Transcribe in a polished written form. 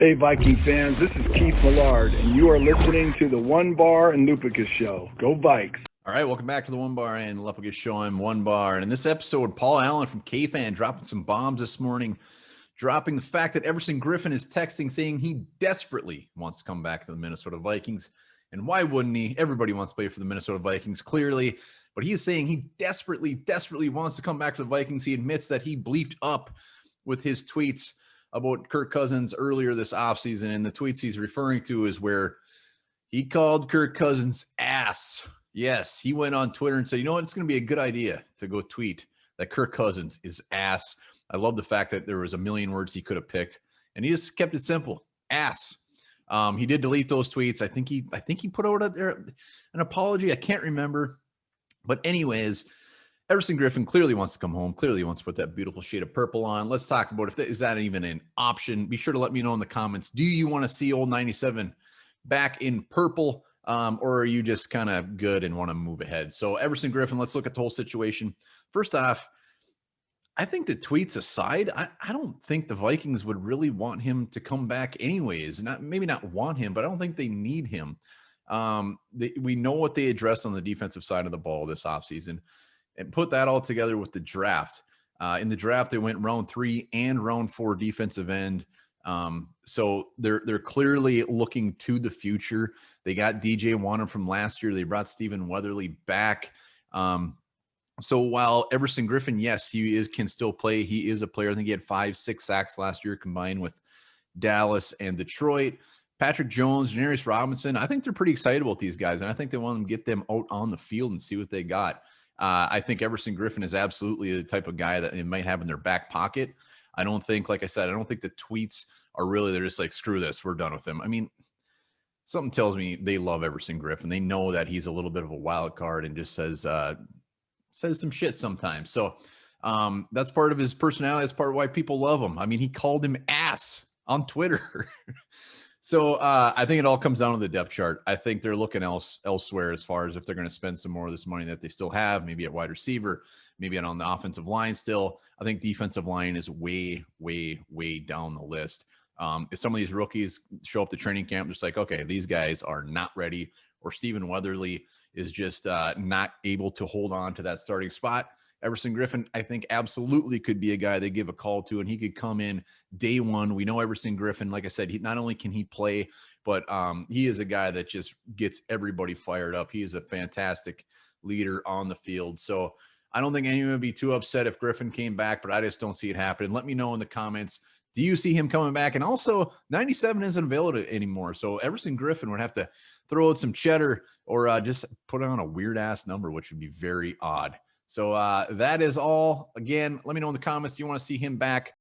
Hey, Viking fans, this is Keith Millard, and you are listening to the One Bar and Lupicus Show. Go Vikes! All right, welcome back to the One Bar and Lupicus Show. I'm One Bar, and in this episode, Paul Allen from K-Fan dropping some bombs this morning, dropping the fact that Everson Griffen is texting saying he desperately wants to come back to the Minnesota Vikings. And why wouldn't he? Everybody wants to play for the Minnesota Vikings, clearly. But he is saying he desperately wants to come back to the Vikings. He admits that he bleeped up with his tweets about Kirk Cousins earlier this offseason. And the tweets he's referring to is where he called Kirk Cousins ass. Yes, he went on Twitter and said, you know what, it's going to be a good idea to go tweet that Kirk Cousins is ass. I love the fact that there was a million words he could have picked, and he just kept it simple, ass. He did delete those tweets. I think he put out an apology. I can't remember. But anyways, Everson Griffen clearly wants to come home, clearly wants to put that beautiful shade of purple on. Let's talk about is that even an option? Be sure to let me know in the comments. Do you want to see old 97 back in purple, or are you just kind of good and want to move ahead? So Everson Griffen, let's look at the whole situation. First off, I think the tweets aside, I don't think the Vikings would really want him to come back anyways. Maybe not want him, but I don't think they need him. We know what they addressed on the defensive side of the ball this offseason. And put that all together with the draft. In the draft, they went round 3 and round 4 defensive end. So they're clearly looking to the future. They got DJ Wanham from last year. They brought Stephen Weatherly back. So while Everson Griffen, yes, can still play. He is a player. I think he had 5-6 sacks last year combined with Dallas and Detroit. Patrick Jones, Janarius Robinson, I think they're pretty excited about these guys, and I think they want to get them out on the field and see what they got. I think Everson Griffen is absolutely the type of guy that they might have in their back pocket. I don't think, like I said, I don't think the tweets are really, they're just like, screw this, we're done with him. I mean, something tells me they love Everson Griffen. They know that he's a little bit of a wild card and just says some shit sometimes. So that's part of his personality. That's part of why people love him. I mean, he called him ass on Twitter. So I think it all comes down to the depth chart. I think they're looking elsewhere as far as if they're going to spend some more of this money that they still have, maybe at wide receiver, maybe on the offensive line still. I think defensive line is way down the list. If some of these rookies show up to training camp, just like, okay, these guys are not ready, or Stephen Weatherly is just not able to hold on to that starting spot, Everson Griffen, I think, absolutely could be a guy they give a call to, and he could come in day one. We know Everson Griffen, like I said, not only can he play, but he is a guy that just gets everybody fired up. He is a fantastic leader on the field. So I don't think anyone would be too upset if Griffen came back, but I just don't see it happening. Let me know in the comments. Do you see him coming back? And also, 97 isn't available anymore, so Everson Griffen would have to throw out some cheddar or just put on a weird-ass number, which would be very odd. So that is all. Again, let me know in the comments. Do you want to see him back?